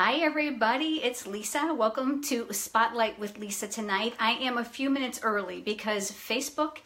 Hi everybody, it's Lisa. Welcome to Spotlight with Lisa tonight. I am a few minutes early because Facebook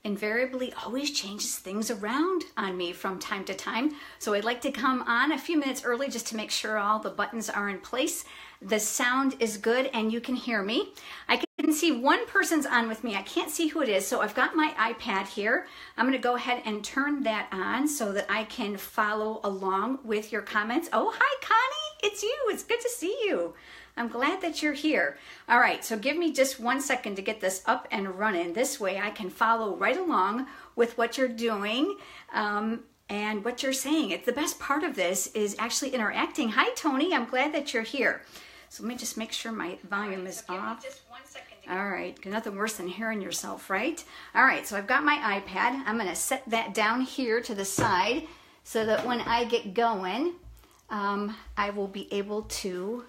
invariably always changes things around on me from time to time. So I'd like to come on a few minutes early just to make sure all the buttons are in place. The sound is good and you can hear me. I can see one person's on with me. I can't see who it is, so I've got my iPad here. I'm going to go ahead and turn that on so that I can follow along with your comments. Oh, hi Connie, it's you. It's good to see you. I'm glad that you're here. All right, so give me just 1 second to get this up and running. This way I can follow right along with what you're doing and what you're saying. It's the best part of this is actually interacting. Hi Tony, I'm glad that you're here. So let me just make sure my volume is off. Just 1 second. All right, nothing worse than hearing yourself, right? All right, so I've got my iPad. I'm gonna set that down here to the side so that when I get going, I will be able to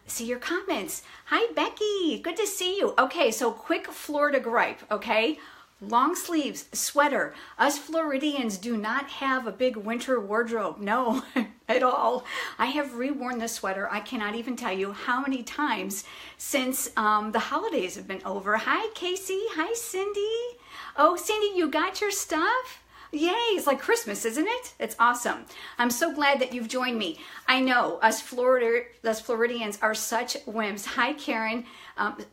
see your comments. Hi, Becky. Good to see you. Okay, so quick Florida gripe, okay? Long sleeves, sweater. Us Floridians do not have a big winter wardrobe. No, at all. I have reworn this sweater. I cannot even tell you how many times since the holidays have been over. Hi, Casey. Hi, Cindy. Oh, Cindy, you got your stuff? Yay, it's like Christmas, isn't it? It's awesome. I'm so glad that you've joined me. I know us Floridians are such wimps. Hi, Karen.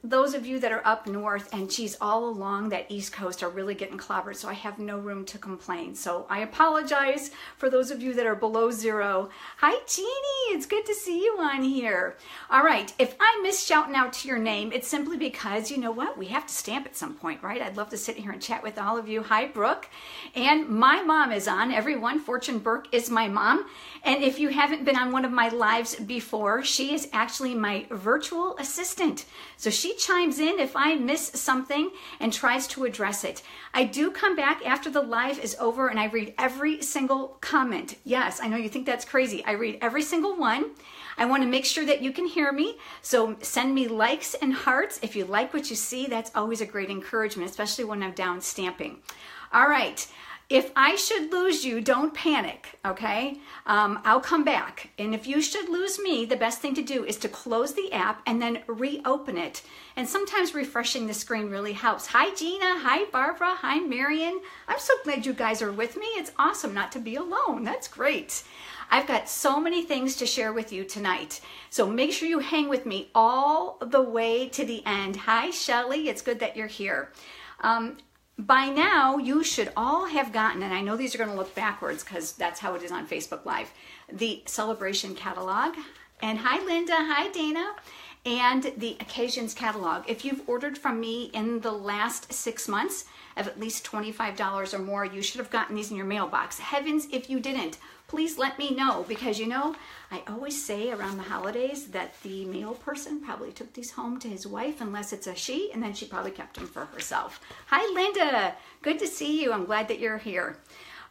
Those of you that are up north and geez, all along that East Coast are really getting clobbered, so I have no room to complain. So I apologize for those of you that are below zero. Hi, Jeannie. It's good to see you on here. All right, if I miss shouting out to your name, it's simply because, you know what, we have to stamp at some point, right? I'd love to sit here and chat with all of you. Hi, Brooke. And my mom is on, everyone. Fortune Burke is my mom. And if you haven't been on one of my lives before, she is actually my virtual assistant. So she chimes in if I miss something and tries to address it. I do come back after the live is over and I read every single comment. Yes, I know you think that's crazy. I read every single one. I want to make sure that you can hear me. So send me likes and hearts. If you like what you see, that's always a great encouragement, especially when I'm down stamping. All right. If I should lose you, don't panic, okay? I'll come back. And if you should lose me, the best thing to do is to close the app and then reopen it. And sometimes refreshing the screen really helps. Hi, Gina. Hi, Barbara. Hi, Marion. I'm so glad you guys are with me. It's awesome not to be alone. That's great. I've got so many things to share with you tonight. So make sure you hang with me all the way to the end. Hi, Shelly. It's good that you're here. By now, you should all have gotten, and I know these are going to look backwards because that's how it is on Facebook Live, the celebration catalog. And hi, Linda. Hi, Dana. And the occasions catalog. If you've ordered from me in the last 6 months of at least $25 or more, you should have gotten these in your mailbox. Heavens, if you didn't, please let me know because, you know, I always say around the holidays that the mail person probably took these home to his wife unless it's a she, and then she probably kept them for herself. Hi, Linda. Good to see you. I'm glad that you're here.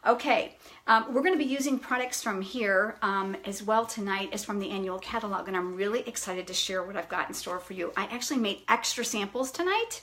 Okay, we're going to be using products from here as well tonight as from the annual catalog, and I'm really excited to share what I've got in store for you. I actually made extra samples tonight.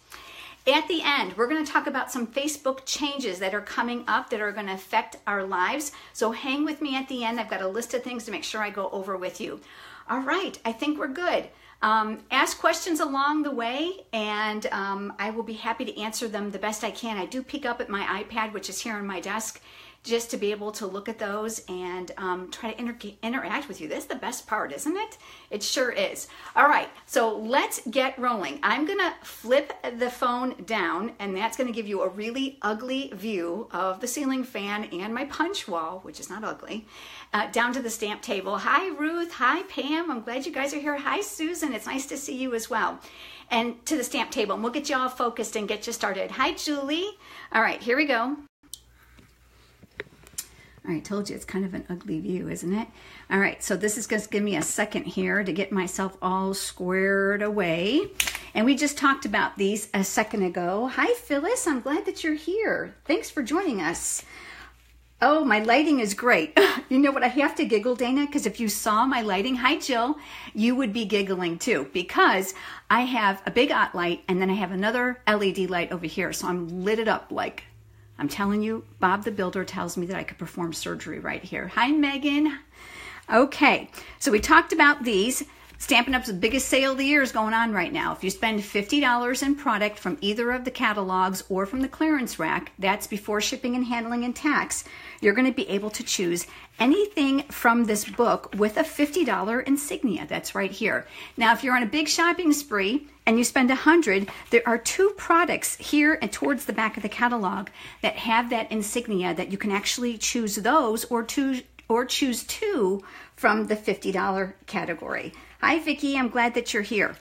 At the end, we're going to talk about some Facebook changes that are coming up that are going to affect our lives. So hang with me at the end. I've got a list of things to make sure I go over with you. All right, I think we're good. Ask questions along the way, and I will be happy to answer them the best I can. I do peek up at my iPad, which is here on my desk, just to be able to look at those and try to interact with you. That's the best part, isn't it? It sure is. All right, so let's get rolling. I'm gonna flip the phone down, and that's gonna give you a really ugly view of the ceiling fan and my punch wall, which is not ugly, down to the stamp table. Hi, Ruth. Hi, Pam. I'm glad you guys are here. Hi, Susan. It's nice to see you as well. And to the stamp table, and we'll get you all focused and get you started. Hi, Julie. All right, here we go. All right, told you it's kind of an ugly view, isn't it? All right, so this is going to give me a second here to get myself all squared away. And we just talked about these a second ago. Hi, Phyllis. I'm glad that you're here. Thanks for joining us. Oh, my lighting is great. You know what? I have to giggle, Dana, because if you saw my lighting, hi, Jill, you would be giggling too, because I have a big hot light and then I have another LED light over here. So I'm lit it up like, I'm telling you, Bob the Builder tells me that I could perform surgery right here. Hi, Megan. Okay, so we talked about these. Stampin' Up's the biggest sale of the year is going on right now. If you spend $50 in product from either of the catalogs or from the clearance rack, that's before shipping and handling and tax, you're going to be able to choose anything from this book with a $50 insignia. That's right here. Now, if you're on a big shopping spree and you spend $100, there are 2 products here and towards the back of the catalog that have that insignia that you can actually choose those or choose 2 from the $50 category. Hi, Vicki. I'm glad that you're here.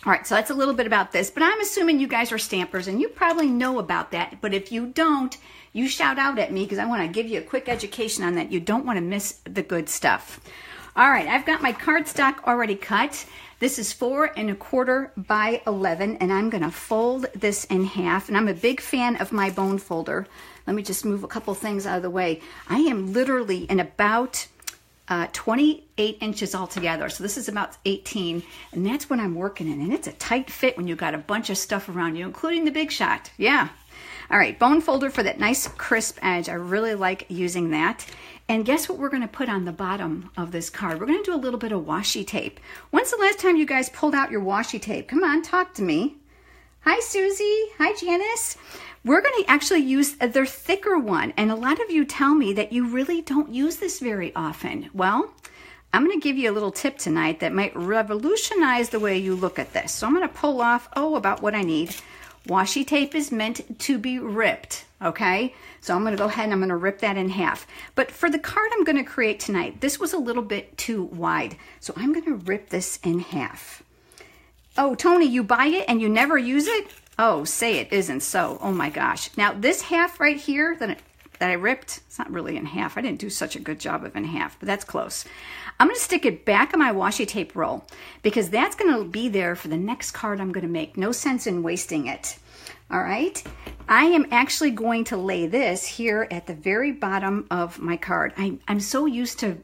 All right, so that's a little bit about this, but I'm assuming you guys are stampers and you probably know about that. But if you don't, you shout out at me because I want to give you a quick education on that. You don't want to miss the good stuff. All right, I've got my cardstock already cut. This is 4 1/4 by 11, and I'm going to fold this in half. And I'm a big fan of my bone folder. Let me just move a couple things out of the way. I am literally in about 28 inches altogether. So this is about 18, and that's what I'm working in. And it's a tight fit when you've got a bunch of stuff around you, including the Big Shot. Yeah. All right, bone folder for that nice crisp edge. I really like using that. And guess what we're going to put on the bottom of this card? We're going to do a little bit of washi tape. When's the last time you guys pulled out your washi tape? Come on, talk to me. Hi, Susie. Hi, Janice. We're going to actually use their thicker one. And a lot of you tell me that you really don't use this very often. Well, I'm going to give you a little tip tonight that might revolutionize the way you look at this. So I'm going to pull off, about what I need. Washi tape is meant to be ripped, okay? So I'm going to go ahead and I'm going to rip that in half. But for the card I'm going to create tonight, this was a little bit too wide. So I'm going to rip this in half. Oh, Tony, you buy it and you never use it? Oh, say it isn't so. Oh my gosh. Now this half right here that I ripped, it's not really in half. I didn't do such a good job of in half, but that's close. I'm going to stick it back on my washi tape roll because that's going to be there for the next card I'm going to make. No sense in wasting it. All right. I am actually going to lay this here at the very bottom of my card. I'm so used to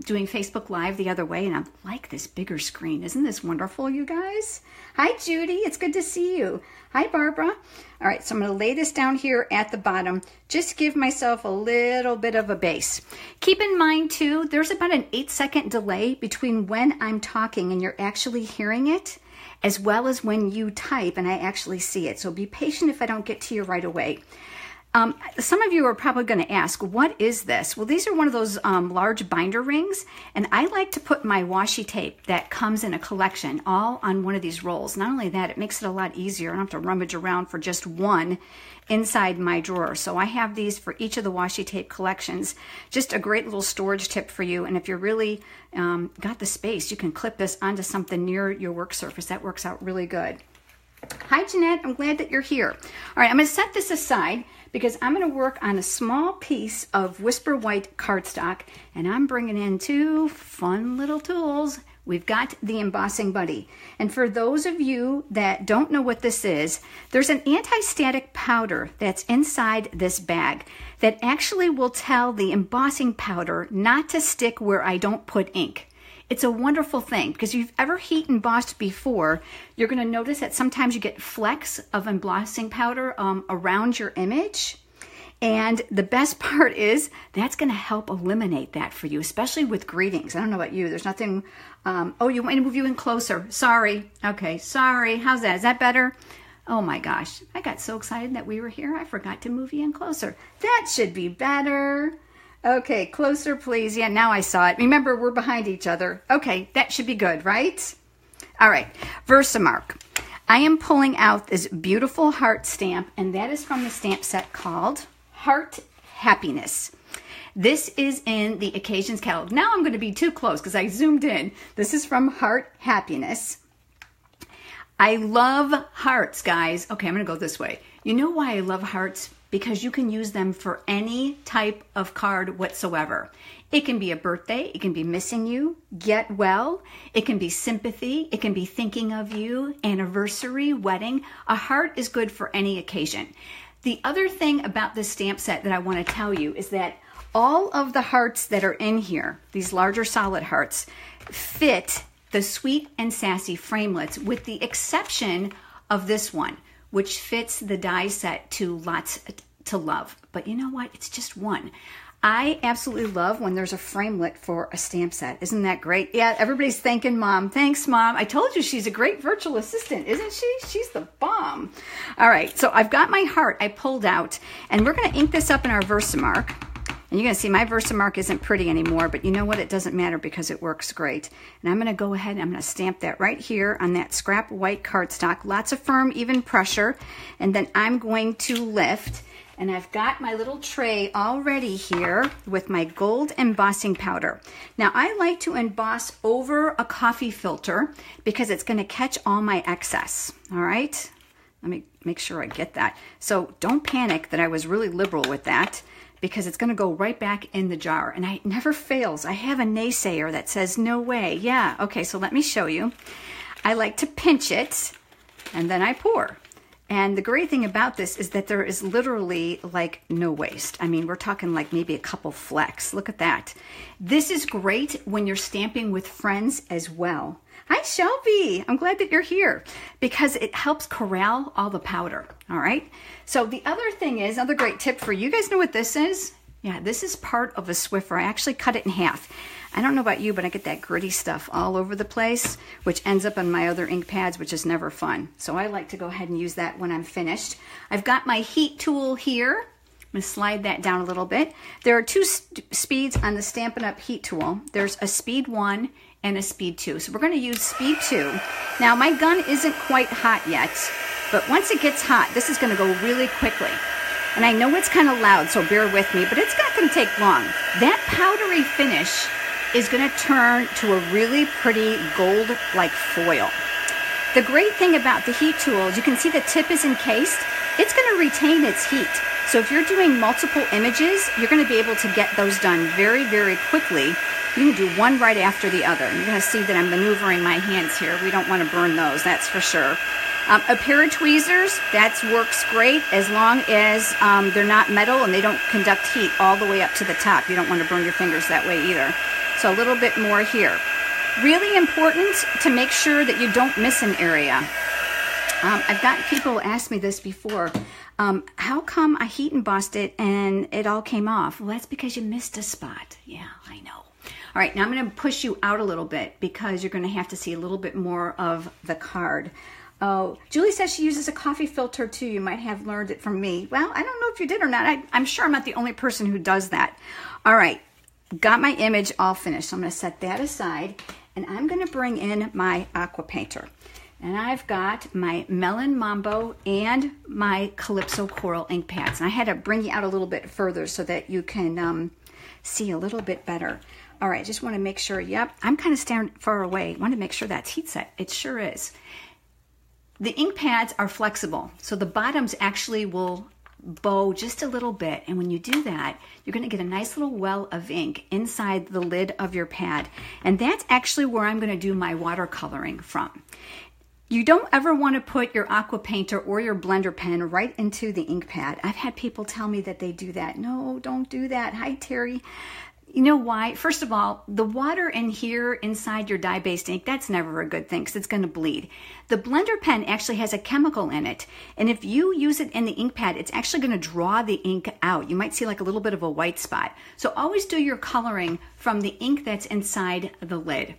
doing Facebook Live the other way, and I like this bigger screen. Isn't this wonderful, you guys? Hi, Judy. It's good to see you. Hi, Barbara. All right, so I'm going to lay this down here at the bottom. Just give myself a little bit of a base. Keep in mind, too, there's about an 8-second delay between when I'm talking and you're actually hearing it, as well as when you type and I actually see it. So be patient if I don't get to you right away. Some of you are probably going to ask, what is this? Well, these are one of those large binder rings, and I like to put my washi tape that comes in a collection all on one of these rolls. Not only that, it makes it a lot easier. I don't have to rummage around for just one inside my drawer. So I have these for each of the washi tape collections. Just a great little storage tip for you. And if you're really got the space, you can clip this onto something near your work surface. That works out really good. Hi, Jeanette. I'm glad that you're here. All right, I'm going to set this aside because I'm going to work on a small piece of Whisper White cardstock, and I'm bringing in 2 fun little tools. We've got the Embossing Buddy. And for those of you that don't know what this is, there's an anti-static powder that's inside this bag that actually will tell the embossing powder not to stick where I don't put ink. It's a wonderful thing because if you've ever heat embossed before, you're going to notice that sometimes you get flecks of embossing powder around your image. And the best part is that's going to help eliminate that for you, especially with greetings. I don't know about you. There's nothing. Oh, you want me to move you in closer? Sorry. Okay, sorry. How's that? Is that better? Oh my gosh. I got so excited that we were here. I forgot to move you in closer. That should be better. Okay, closer, please. Yeah, now I saw it. Remember, we're behind each other. Okay, that should be good, right? All right, Versamark. I am pulling out this beautiful heart stamp, and that is from the stamp set called Heart Happiness. This is in the Occasions catalog. Now I'm going to be too close because I zoomed in. This is from Heart Happiness. I love hearts, guys. Okay, I'm going to go this way. You know why I love hearts? Because you can use them for any type of card whatsoever. It can be a birthday, it can be missing you, get well, it can be sympathy, it can be thinking of you, anniversary, wedding. A heart is good for any occasion. The other thing about this stamp set that I want to tell you is that all of the hearts that are in here, these larger solid hearts, fit the Sweet and Sassy framelits with the exception of this one, which fits the die set to Lots to Love. But you know what? It's just one. I absolutely love when there's a framelit for a stamp set. Isn't that great? Yeah, everybody's thanking Mom. Thanks, Mom. I told you she's a great virtual assistant, isn't she? She's the bomb. All right, so I've got my heart I pulled out, and we're going to ink this up in our Versamark. And you're going to see my Versamark isn't pretty anymore, but you know what? It doesn't matter because it works great. And I'm going to go ahead and I'm going to stamp that right here on that scrap white cardstock. Lots of firm, even pressure. And then I'm going to lift. And I've got my little tray all ready here with my gold embossing powder. Now I like to emboss over a coffee filter because it's going to catch all my excess. All right, let me make sure I get that. So don't panic that I was really liberal with that, because it's going to go right back in the jar. And it never fails. I have a naysayer that says no way. Yeah, okay, so let me show you. I like to pinch it and then I pour. And the great thing about this is that there is literally like no waste. I mean, we're talking like maybe a couple flecks. Look at that. This is great when you're stamping with friends as well. Hi, Shelby. I'm glad that you're here because it helps corral all the powder. All right. So the other thing is, another great tip for you guys know what this is? Yeah, this is part of a Swiffer. I actually cut it in half. I don't know about you, but I get that gritty stuff all over the place, which ends up on my other ink pads, which is never fun. So I like to go ahead and use that when I'm finished. I've got my heat tool here. I'm going to slide that down a little bit. There are two speeds on the Stampin' Up! Heat tool. There's a speed 1 and a speed 2. So we're going to use speed 2. Now my gun isn't quite hot yet, but once it gets hot, this is going to go really quickly. And I know it's kind of loud, so bear with me, but it's not going to take long. That powdery finish is going to turn to a really pretty gold-like foil. The great thing about the heat tool is you can see the tip is encased. It's going to retain its heat. So if you're doing multiple images, you're going to be able to get those done very, very quickly. You can do one right after the other. You're going to see that I'm maneuvering my hands here. We don't want to burn those, that's for sure. A pair of tweezers, that works great as long as they're not metal and they don't conduct heat all the way up to the top. You don't want to burn your fingers that way either. So a little bit more here. Really important to make sure that you don't miss an area. I've got people ask me this before. How come I heat embossed it and it all came off? Well, that's because you missed a spot. Yeah, I know. All right, now I'm going to push you out a little bit because you're going to have to see a little bit more of the card. Oh, Julie says she uses a coffee filter too. You might have learned it from me. Well, I don't know if you did or not. I'm sure I'm not the only person who does that. All right, got my image all finished. So I'm going to set that aside and I'm going to bring in my aqua painter. And I've got my Melon Mambo and my Calypso Coral ink pads. And I had to bring you out a little bit further so that you can see a little bit better. All right, just want to make sure, yep, I'm kind of standing far away. Want to make sure that's heat set. It sure is. The ink pads are flexible, so the bottoms actually will bow just a little bit. And when you do that, you're going to get a nice little well of ink inside the lid of your pad. And that's actually where I'm going to do my watercoloring from. You don't ever want to put your aqua painter or your blender pen right into the ink pad. I've had people tell me that they do that. No, don't do that. Hi, Terry. You know why? First of all, the water in here inside your dye-based ink, that's never a good thing because it's going to bleed. The blender pen actually has a chemical in it, and if you use it in the ink pad, it's actually going to draw the ink out. You might see like a little bit of a white spot. So always do your coloring from the ink that's inside the lid.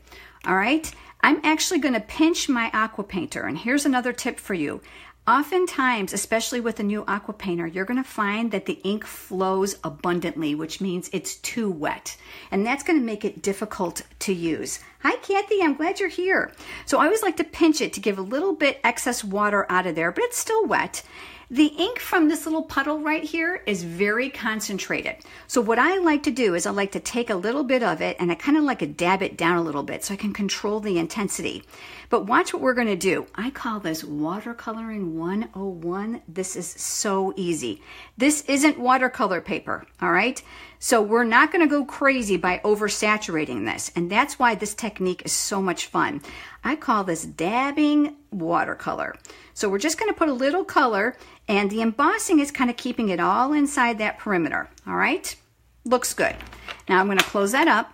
All right? I'm actually going to pinch my aqua painter, and here's another tip for you. Oftentimes, especially with a new aqua painter, you're going to find that the ink flows abundantly, which means it's too wet. And that's going to make it difficult to use. Hi, Kathy. I'm glad you're here. So I always like to pinch it to give a little bit excess water out of there, but it's still wet. The ink from this little puddle right here is very concentrated. So what I like to do is I like to take a little bit of it and I kind of like to dab it down a little bit so I can control the intensity. But watch what we're going to do. I call this watercoloring 101. This is so easy. This isn't watercolor paper, all right? So we're not going to go crazy by oversaturating this. And that's why this technique is so much fun. I call this dabbing watercolor. So we're just going to put a little color, and the embossing is kind of keeping it all inside that perimeter, all right? Looks good. Now I'm going to close that up.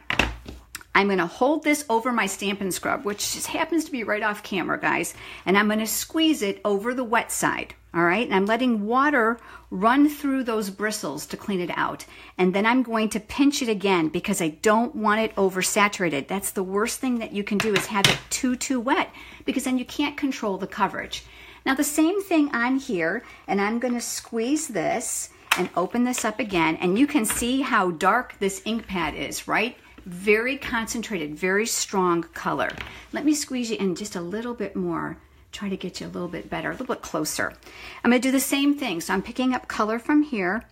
I'm going to hold this over my Stampin' Scrub, which just happens to be right off camera, guys, and I'm going to squeeze it over the wet side, All right, and I'm letting water run through those bristles to clean it out. And then I'm going to pinch it again because I don't want it oversaturated. That's the worst thing that you can do, is have it too wet, because then you can't control the coverage. Now the same thing on here, and I'm going to squeeze this and open this up again, and you can see how dark this ink pad is, right? Very concentrated, very strong color. Let me squeeze you in just a little bit more. Try to get you a little bit better, a little bit closer. I'm going to do the same thing. So I'm picking up color from here,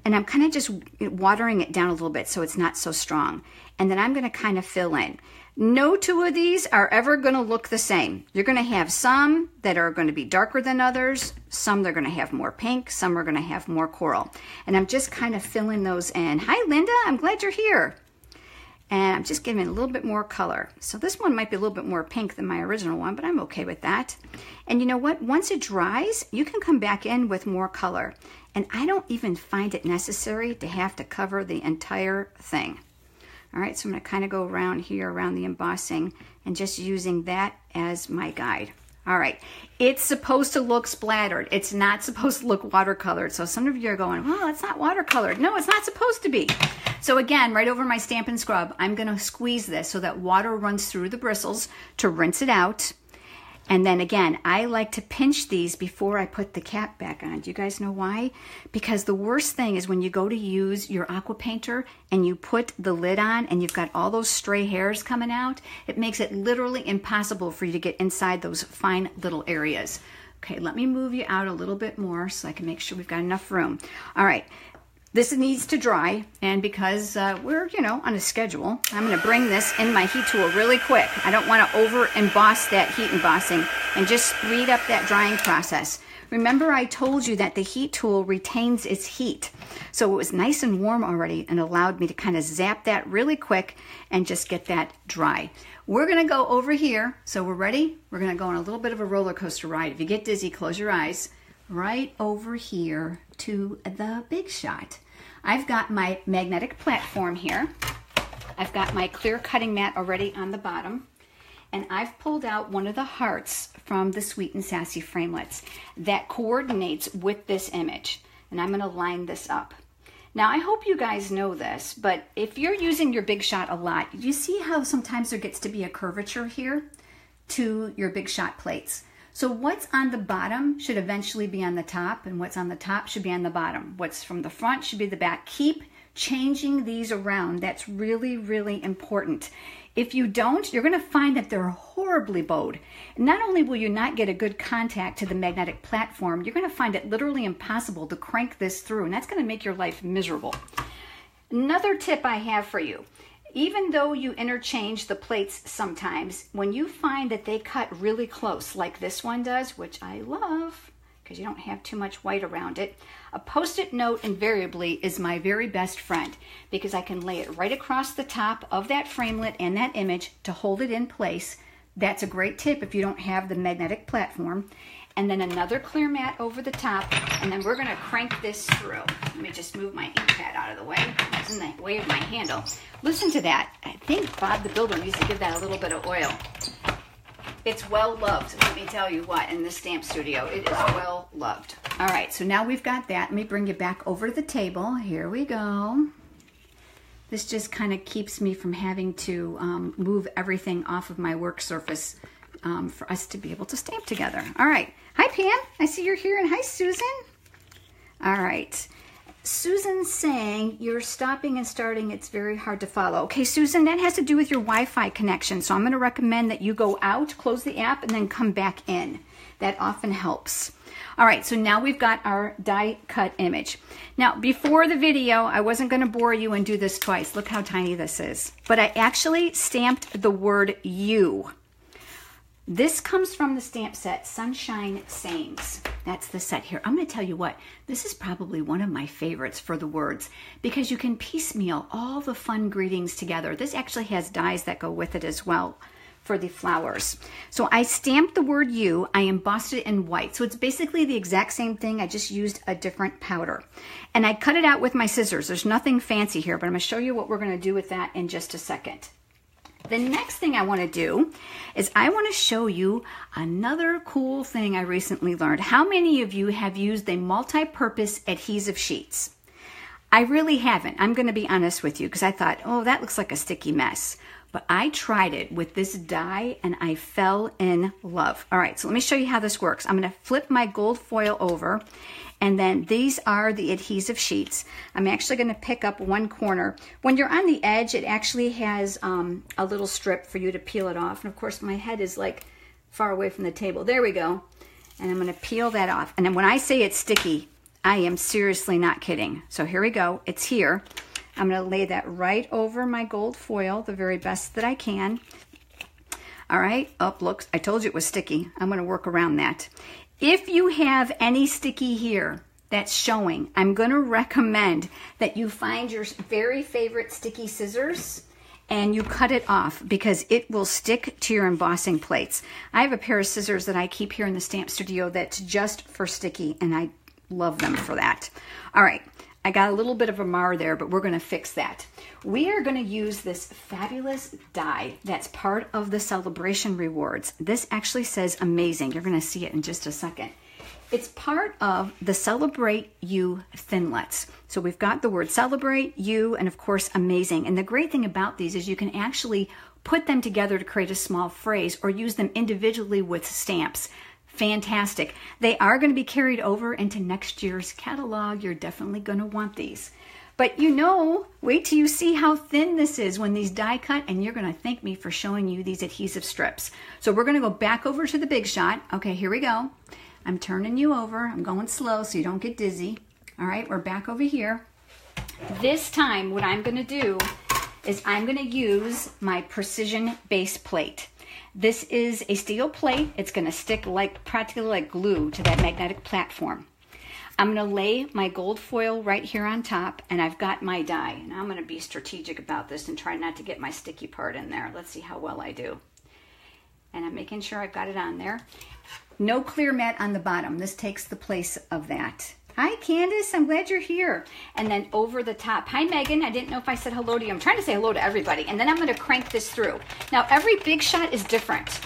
and I'm kind of just watering it down a little bit so it's not so strong. And then I'm going to kind of fill in. No two of these are ever going to look the same. You're going to have some that are going to be darker than others, some they're going to have more pink, some are going to have more coral. And I'm just kind of filling those in. Hi, Linda, I'm glad you're here. And I'm just giving it a little bit more color. So this one might be a little bit more pink than my original one, but I'm okay with that. And you know what? Once it dries, you can come back in with more color. And I don't even find it necessary to have to cover the entire thing. All right, so I'm gonna kind of go around here, around the embossing, and just using that as my guide. All right, it's supposed to look splattered. It's not supposed to look watercolored. So some of you are going, well, it's not watercolored. No, it's not supposed to be. So again, right over my Stampin' Scrub, I'm gonna squeeze this so that water runs through the bristles to rinse it out. And then again, I like to pinch these before I put the cap back on. Do you guys know why? Because the worst thing is when you go to use your aqua painter and you put the lid on and you've got all those stray hairs coming out, it makes it literally impossible for you to get inside those fine little areas. Okay, let me move you out a little bit more so I can make sure we've got enough room. All right. This needs to dry, and because we're, on a schedule, I'm going to bring this in my heat tool really quick. I don't want to over emboss that heat embossing, and just speed up that drying process. Remember, I told you that the heat tool retains its heat. So it was nice and warm already and allowed me to kind of zap that really quick and just get that dry. We're going to go over here. So we're ready? We're going to go on a little bit of a roller coaster ride. If you get dizzy, close your eyes. Right over here to the Big Shot. I've got my magnetic platform here. I've got my clear cutting mat already on the bottom, and I've pulled out one of the hearts from the Sweet and Sassy framelits that coordinates with this image, and I'm going to line this up. Now I hope you guys know this, but if you're using your Big Shot a lot, you see how sometimes there gets to be a curvature here to your Big Shot plates. So what's on the bottom should eventually be on the top, and what's on the top should be on the bottom. What's from the front should be the back. Keep changing these around. That's really, really important. If you don't, you're going to find that they're horribly bowed. Not only will you not get a good contact to the magnetic platform, you're going to find it literally impossible to crank this through, and that's going to make your life miserable. Another tip I have for you. Even though you interchange the plates sometimes, when you find that they cut really close, like this one does, which I love because you don't have too much white around it, a Post-it note invariably is my very best friend because I can lay it right across the top of that framelit and that image to hold it in place. That's a great tip if you don't have the magnetic platform. And then another clear mat over the top, and then we're going to crank this through. Let me just move my ink pad out of the way. That's in the way of my handle. Listen to that. I think Bob the Builder needs to give that a little bit of oil. It's well loved, let me tell you what, in the stamp studio. It is well loved. All right, so now we've got that. Let me bring you back over to the table. Here we go. This just kind of keeps me from having to move everything off of my work surface for us to be able to stamp together. All right. Hi, Pam. I see you're here. And hi, Susan. All right. Susan's saying you're stopping and starting. It's very hard to follow. Okay, Susan, that has to do with your Wi-Fi connection. So I'm going to recommend that you go out, close the app, and then come back in. That often helps. All right, so now we've got our die cut image. Now, before the video, I wasn't going to bore you and do this twice. Look how tiny this is. But I actually stamped the word you. This comes from the stamp set Sunshine Sayings. That's the set here. I'm going to tell you what, this is probably one of my favorites for the words because you can piecemeal all the fun greetings together. This actually has dies that go with it as well for the flowers. So I stamped the word you, I embossed it in white. So it's basically the exact same thing. I just used a different powder. And I cut it out with my scissors. There's nothing fancy here, but I'm going to show you what we're going to do with that in just a second. The next thing I want to do is I want to show you another cool thing I recently learned. How many of you have used the multi-purpose adhesive sheets? I really haven't. I'm going to be honest with you because I thought, oh, that looks like a sticky mess. But I tried it with this die and I fell in love. All right, so let me show you how this works. I'm going to flip my gold foil over, and then these are the adhesive sheets. I'm actually going to pick up one corner. When you're on the edge, it actually has a little strip for you to peel it off. And of course, my head is like far away from the table. There we go. And I'm going to peel that off. And then when I say it's sticky, I am seriously not kidding. So here we go. It's here. I'm going to lay that right over my gold foil, the very best that I can. All right. Oh, look, I told you it was sticky. I'm going to work around that. If you have any sticky here that's showing, I'm going to recommend that you find your very favorite sticky scissors and you cut it off because it will stick to your embossing plates. I have a pair of scissors that I keep here in the stamp studio that's just for sticky, and I love them for that. All right. I got a little bit of a mar there, but we're going to fix that. We are going to use this fabulous die that's part of the celebration rewards. This actually says amazing. You're going to see it in just a second. It's part of the Celebrate You Thinlets. So we've got the word celebrate, you, and of course amazing. And the great thing about these is you can actually put them together to create a small phrase or use them individually with stamps. Fantastic. They are going to be carried over into next year's catalog. You're definitely going to want these. But you know, wait till you see how thin this is when these die cut, and you're going to thank me for showing you these adhesive strips. So we're going to go back over to the big shot. Okay, here we go. I'm turning you over. I'm going slow so you don't get dizzy. All right, we're back over here. This time, what I'm going to do is I'm going to use my precision base plate. This is a steel plate. It's going to stick like practically like glue to that magnetic platform. I'm going to lay my gold foil right here on top, and I've got my die. And I'm going to be strategic about this and try not to get my sticky part in there. Let's see how well I do. And I'm making sure I've got it on there. No clear mat on the bottom. This takes the place of that. Hi, Candace. I'm glad you're here. And then over the top. Hi, Megan. I didn't know if I said hello to you. I'm trying to say hello to everybody. And then I'm going to crank this through. Now, every big shot is different.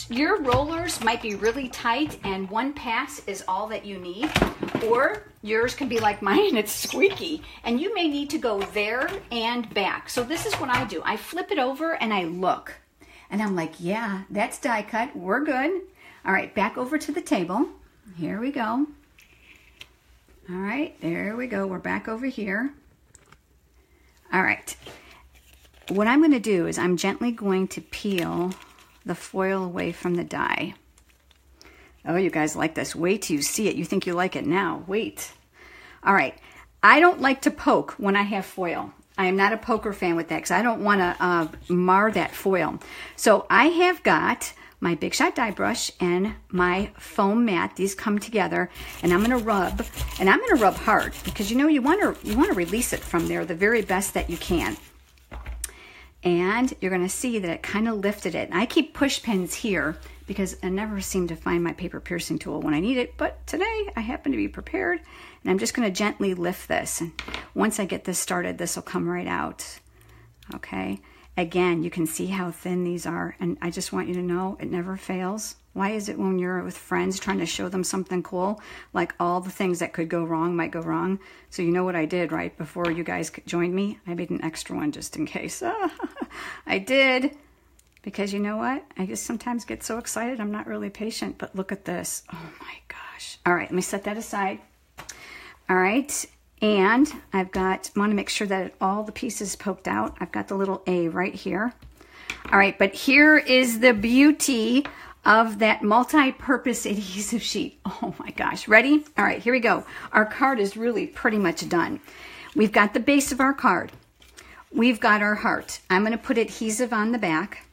Your rollers might be really tight and one pass is all that you need. Or yours can be like mine. It's squeaky. And you may need to go there and back. So this is what I do. I flip it over and I look. And I'm like, yeah, that's die cut. We're good. All right, back over to the table. Here we go. All right, there we go. We're back over here. All right. What I'm going to do is I'm gently going to peel the foil away from the die. Oh, you guys like this. Wait till you see it. You think you like it now. Wait. All right. I don't like to poke when I have foil. I am not a poker fan with that because I don't want to mar that foil. So I have got my Big Shot die brush and my foam mat. These come together, and I'm going to rub, and I'm going to rub hard because you know you want to release it from there the very best that you can. And you're going to see that it kind of lifted it. And I keep push pins here because I never seem to find my paper piercing tool when I need it, but today I happen to be prepared, and I'm just going to gently lift this. And once I get this started, this will come right out. Okay. Again, you can see how thin these are, and I just want you to know it never fails. Why is it when you're with friends trying to show them something cool, like all the things that could go wrong might go wrong? So you know what I did, right? Before you guys joined me, I made an extra one just in case. I did, because you know what? I just sometimes get so excited, I'm not really patient, but look at this. Oh my gosh. All right, let me set that aside. All right. And I've got, I want to make sure that all the pieces poked out. I've got the little A right here. All right, but here is the beauty of that multi-purpose adhesive sheet. Oh my gosh, ready? All right, here we go. Our card is really pretty much done. We've got the base of our card. We've got our heart. I'm going to put adhesive on the back.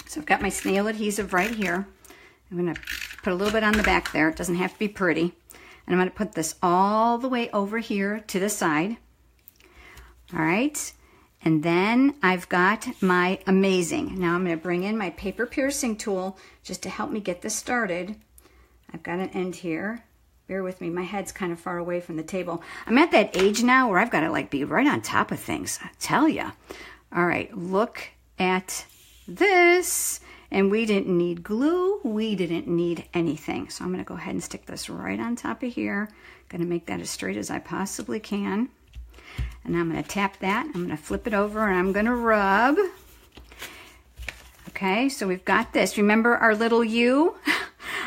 So I've got my snail adhesive right here. I'm going to put a little bit on the back there. It doesn't have to be pretty. And I'm going to put this all the way over here to the side. All right. And then I've got my amazing. Now I'm going to bring in my paper piercing tool just to help me get this started. I've got an end here. Bear with me. My head's kind of far away from the table. I'm at that age now where I've got to like be right on top of things. I tell you. All right. Look at this. And we didn't need glue. We didn't need anything. So I'm going to go ahead and stick this right on top of here. Going to make that as straight as I possibly can. And I'm going to tap that. I'm going to flip it over and I'm going to rub. Okay, so we've got this. Remember our little U?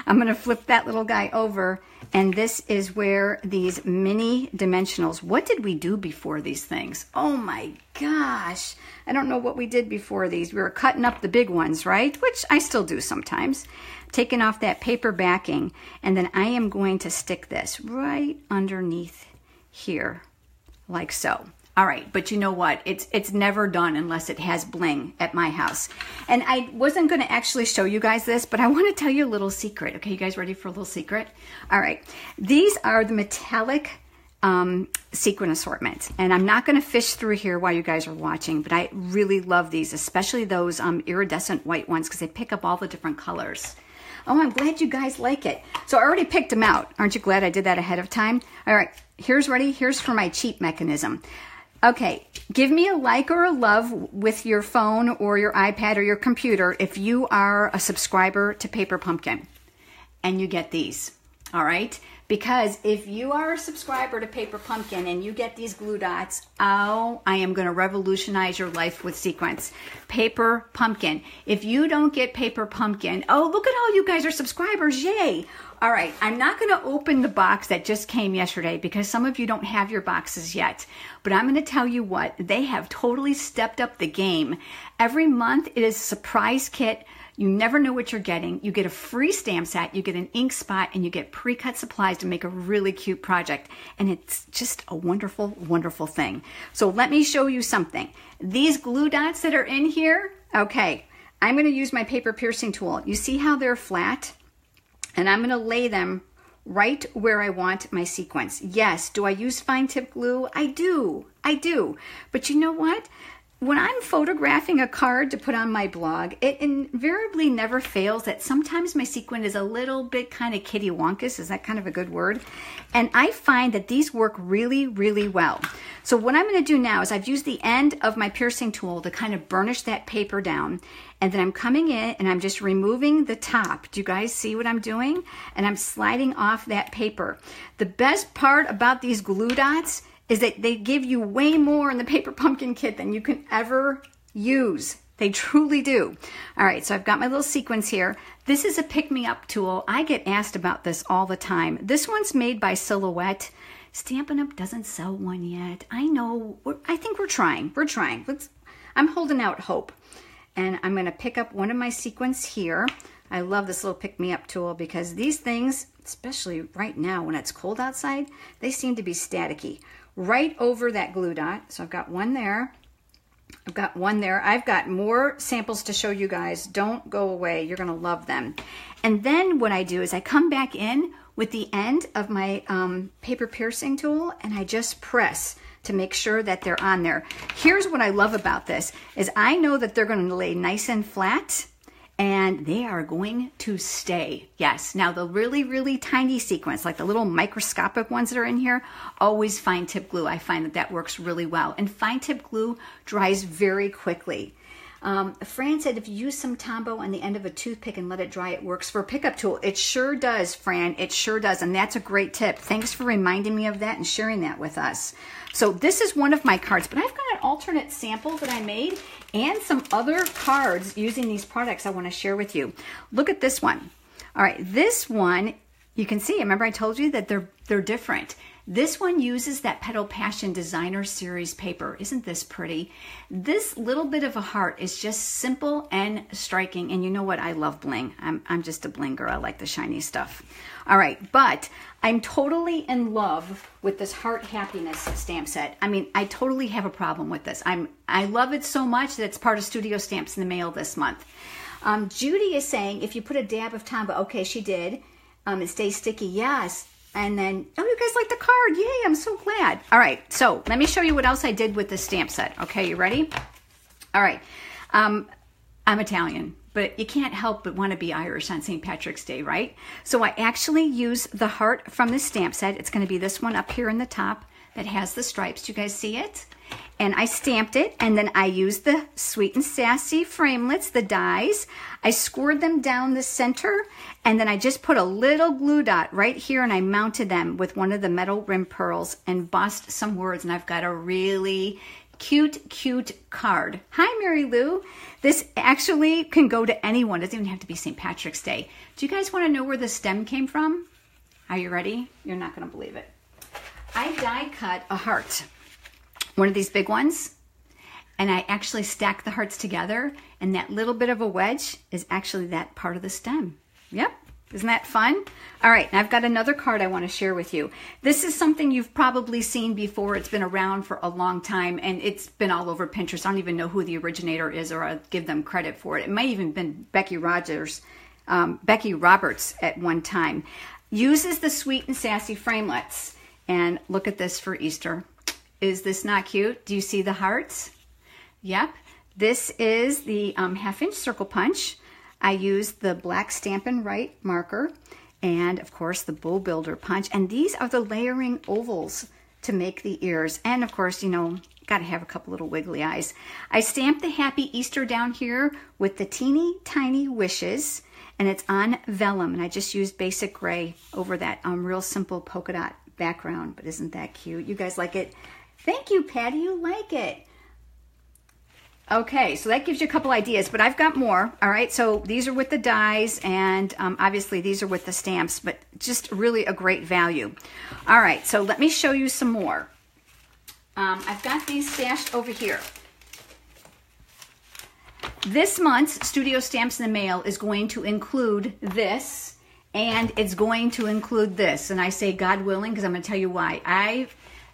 I'm going to flip that little guy over. And this is where these mini dimensionals, what did we do before these things? Oh my gosh. I don't know what we did before these. We were cutting up the big ones, right? Which I still do sometimes. Taking off that paper backing. And then I am going to stick this right underneath here, like so. All right, but you know what? It's never done unless it has bling at my house. And I wasn't going to actually show you guys this, but I want to tell you a little secret. Okay, you guys ready for a little secret? All right, these are the metallic sequin assortment. And I'm not going to fish through here while you guys are watching, but I really love these, especially those iridescent white ones because they pick up all the different colors. Oh, I'm glad you guys like it. So I already picked them out. Aren't you glad I did that ahead of time? All right, here's ready. Here's for my cheat mechanism. Okay, give me a like or a love with your phone or your iPad or your computer if you are a subscriber to Paper Pumpkin and you get these, all right? Because if you are a subscriber to Paper Pumpkin and you get these glue dots, oh, I am going to revolutionize your life with sequins. Paper Pumpkin. If you don't get Paper Pumpkin, oh, look at all you guys are subscribers, yay! All right, I'm not going to open the box that just came yesterday because some of you don't have your boxes yet. But I'm going to tell you what, they have totally stepped up the game. Every month it is a surprise kit. You never know what you're getting. You get a free stamp set, you get an ink spot, and you get pre-cut supplies to make a really cute project. And it's just a wonderful, wonderful thing. So let me show you something. These glue dots that are in here, okay, I'm going to use my paper piercing tool. You see how they're flat? And I'm going to lay them right where I want my sequins. Yes, do I use fine tip glue? I do. But you know what? When I'm photographing a card to put on my blog, it invariably never fails that sometimes my sequin is a little bit kind of kitty wonkus. Is that kind of a good word? And I find that these work really, really well. So what I'm going to do now is I've used the end of my piercing tool to kind of burnish that paper down. And then I'm coming in and I'm just removing the top. Do you guys see what I'm doing? And I'm sliding off that paper. The best part about these glue dots is that they give you way more in the Paper Pumpkin kit than you can ever use. They truly do. All right, so I've got my little sequins here. This is a pick-me-up tool. I get asked about this all the time. This one's made by Silhouette. Stampin' Up! Doesn't sell one yet. I know. I think we're trying. I'm holding out hope. And I'm going to pick up one of my sequins here. I love this little pick-me-up tool because these things, especially right now when it's cold outside, they seem to be staticky. Right over that glue dot. So I've got one there. I've got one there. I've got more samples to show you guys. Don't go away. You're going to love them. And then what I do is I come back in with the end of my paper piercing tool and I just press to make sure that they're on there. Here's what I love about this is I know that they're going to lay nice and flat and they are going to stay. Yes. Now the really, really tiny sequins, like the little microscopic ones that are in here, always fine tip glue. I find that that works really well. And fine tip glue dries very quickly. Fran said if you use some Tombow on the end of a toothpick and let it dry, it works for a pickup tool. It sure does, Fran. It sure does. And that's a great tip. Thanks for reminding me of that and sharing that with us. So this is one of my cards, but I've got an alternate sample that I made and some other cards using these products I want to share with you. Look at this one. All right, this one, you can see, remember I told you that they're different. This one uses that Petal Passion Designer Series paper. Isn't this pretty? This little bit of a heart is just simple and striking. And you know what? I love bling. I'm just a bling girl. I like the shiny stuff. All right, but I'm totally in love with this Heart Happiness stamp set. I mean, I totally have a problem with this. I love it so much that it's part of Studio Stamps in the mail this month. Judy is saying if you put a dab of Tombow, okay, she did. It stays sticky. Yes. And then, oh, you guys like the card. Yay, I'm so glad. All right, so let me show you what else I did with this stamp set. Okay, you ready? All right, I'm Italian, but you can't help but want to be Irish on St. Patrick's Day, right? So I actually use the heart from this stamp set. It's going to be this one up here in the top. that has the stripes. Do you guys see it? And I stamped it, and then I used the Sweet and Sassy framelits, the dies. I scored them down the center, and then I just put a little glue dot right here, and I mounted them with one of the metal rim pearls and embossed some words, and I've got a really cute card. Hi, Mary Lou. This actually can go to anyone. It doesn't even have to be St. Patrick's Day. Do you guys want to know where the stem came from? Are you ready? You're not going to believe it. I die cut a heart, one of these big ones, and I actually stack the hearts together, and that little bit of a wedge is actually that part of the stem. Yep. Isn't that fun? All right, and I've got another card I want to share with you. This is something you've probably seen before. It's been around for a long time, and it's been all over Pinterest. I don't even know who the originator is, or I'll give them credit for it. It might even been Becky Roberts at one time. Uses the Sweet and Sassy framelits. And look at this for Easter. Is this not cute? Do you see the hearts? Yep. This is the half-inch circle punch. I used the black Stampin' Right marker and, of course, the Bow Builder punch. And these are the layering ovals to make the ears. And, of course, you know, got to have a couple little wiggly eyes. I stamped the Happy Easter down here with the teeny tiny wishes, and it's on vellum. And I just used basic gray over that real simple polka dot background. But isn't that cute? You guys like it? Thank you, Patty. You like it. Okay, so that gives you a couple ideas, but I've got more. All right, so these are with the dies, and obviously these are with the stamps, but just really a great value. All right, so let me show you some more. I've got these stashed over here. This month's Studio Stamps in the Mail is going to include this, and it's going to include this. And I say God willing, because I'm going to tell you why. I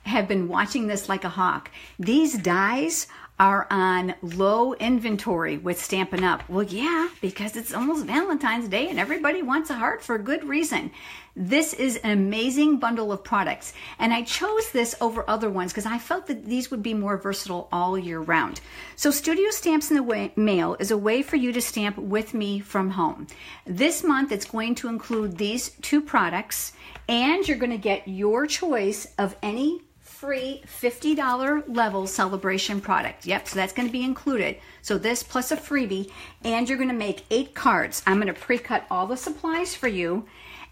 have been watching this like a hawk. These dies are on low inventory with Stampin' Up. Well, yeah, because it's almost Valentine's Day and everybody wants a heart for a good reason. This is an amazing bundle of products, and I chose this over other ones because I felt that these would be more versatile all year round. So Studio Stamps in the Mail is a way for you to stamp with me from home. This month it's going to include these two products, and you're going to get your choice of any free $50 level celebration product. Yep, so that's going to be included. So this plus a freebie, and you're going to make 8 cards. I'm going to pre-cut all the supplies for you,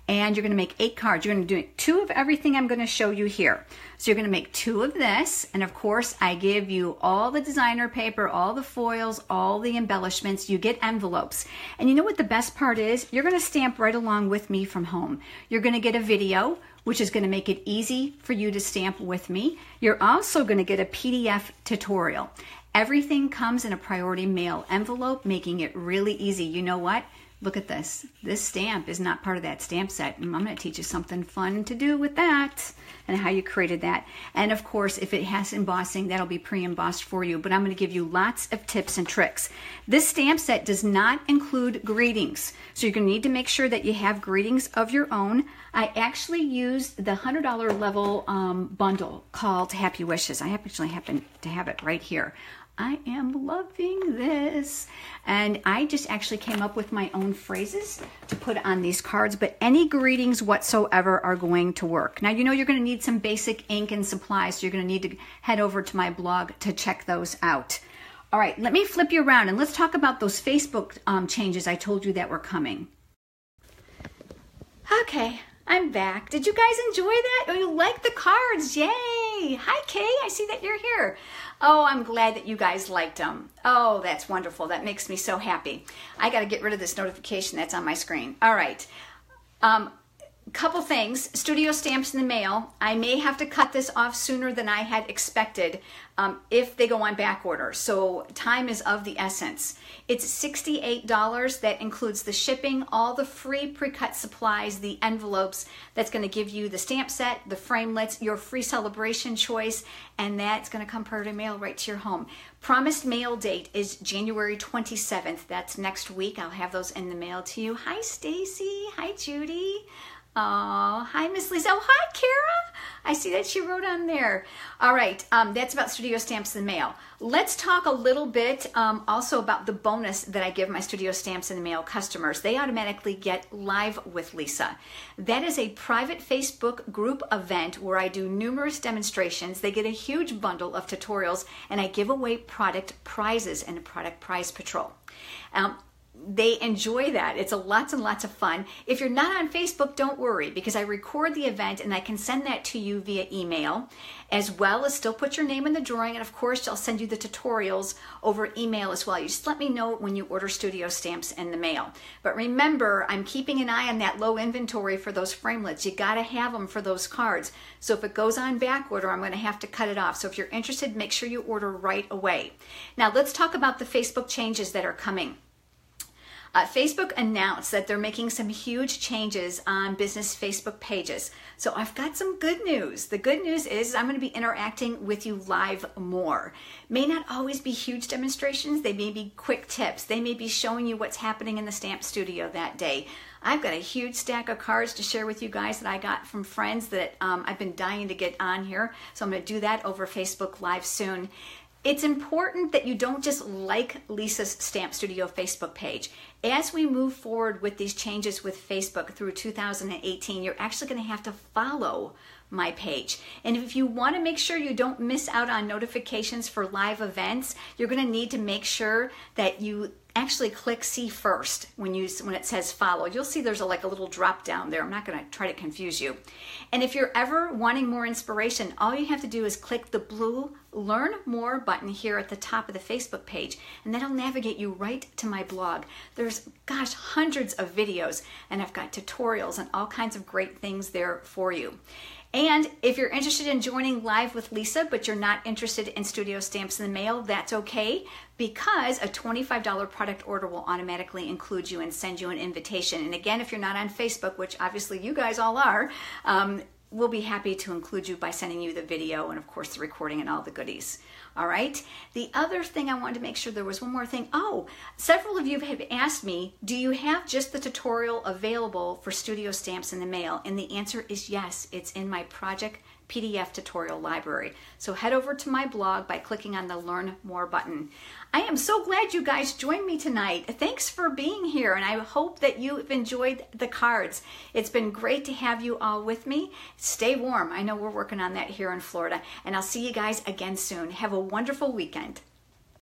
and you're going to make 8 cards. You're going to do 2 of everything I'm going to show you here. So you're going to make 2 of this, and of course I give you all the designer paper, all the foils, all the embellishments. You get envelopes. And you know what the best part is? You're going to stamp right along with me from home. You're going to get a video, which is going to make it easy for you to stamp with me. You're also going to get a PDF tutorial. Everything comes in a priority mail envelope, making it really easy. You know what? Look at this. This stamp is not part of that stamp set. And I'm going to teach you something fun to do with that and how you created that. And of course, if it has embossing, that'll be pre-embossed for you. But I'm going to give you lots of tips and tricks. This stamp set does not include greetings. So you're going to need to make sure that you have greetings of your own. I actually used the $100 level bundle called Happy Wishes. I actually happen to have it right here. I am loving this. And I just actually came up with my own phrases to put on these cards, but any greetings whatsoever are going to work. Now, you know you're going to need some basic ink and supplies, so you're going to need to head over to my blog to check those out. All right, let me flip you around and let's talk about those Facebook changes I told you that were coming. Okay, I'm back. Did you guys enjoy that? Oh, you like the cards? Yay! Hi, Kay. I see that you're here. Oh, I'm glad that you guys liked them. Oh, that's wonderful. That makes me so happy. I got to get rid of this notification that's on my screen. All right. Couple things. Studio Stamps in the Mail. I may have to cut this off sooner than I had expected if they go on back order. So time is of the essence. It's $68. That includes the shipping, all the free pre-cut supplies, the envelopes. That's going to give you the stamp set, the framelits, your free celebration choice, and that's going to come priority mail right to your home. Promised mail date is January 27th. That's next week. I'll have those in the mail to you. Hi, Stacy. Hi, Judy. Oh, hi, Miss Lisa. Oh, hi, Kara. I see that she wrote on there. All right, that's about studio stamps in the mail. Let's talk a little bit also about the bonus that I give my studio stamps in the mail customers. They automatically get Live with Lisa. That is a private Facebook group event where I do numerous demonstrations. They get a huge bundle of tutorials, and I give away product prizes and a product prize patrol. They enjoy that. It's lots and lots of fun. If you're not on Facebook, don't worry, because I record the event and I can send that to you via email, as well as still put your name in the drawing. And of course, I'll send you the tutorials over email as well. You just let me know when you order studio stamps in the mail. But remember, I'm keeping an eye on that low inventory for those framelits. You got to have them for those cards. So if it goes on back order, I'm going to have to cut it off. So if you're interested, make sure you order right away. Now let's talk about the Facebook changes that are coming. Facebook announced that they're making some huge changes on business Facebook pages. So I've got some good news. The good news is I'm going to be interacting with you live more. May not always be huge demonstrations. They may be quick tips. They may be showing you what's happening in the stamp studio that day. I've got a huge stack of cards to share with you guys that I got from friends that I've been dying to get on here. So I'm going to do that over Facebook Live soon. It's important that you don't just like Lisa's Stamp Studio Facebook page. As we move forward with these changes with Facebook through 2018, you're actually going to have to follow my page. And if you want to make sure you don't miss out on notifications for live events, you're going to need to make sure that you actually click see first when it says follow. You'll see there's a little drop down there. I'm not going to try to confuse you. And if you're ever wanting more inspiration, all you have to do is click the blue Learn More button here at the top of the Facebook page, and that'll navigate you right to my blog. There's, gosh, hundreds of videos, and I've got tutorials and all kinds of great things there for you. And if you're interested in joining Live with Lisa, but you're not interested in studio stamps in the mail, that's okay, because a $25 product order will automatically include you and send you an invitation. And again, if you're not on Facebook, which obviously you guys all are, we'll be happy to include you by sending you the video and of course the recording and all the goodies. All right. The other thing I wanted to make sure, there was one more thing. Oh, several of you have asked me, do you have just the tutorial available for studio stamps in the mail? And the answer is yes. It's in my project PDF tutorial library. So head over to my blog by clicking on the Learn More button. I am so glad you guys joined me tonight. Thanks for being here, and I hope that you've enjoyed the cards. It's been great to have you all with me. Stay warm. I know we're working on that here in Florida, and I'll see you guys again soon. Have a wonderful weekend.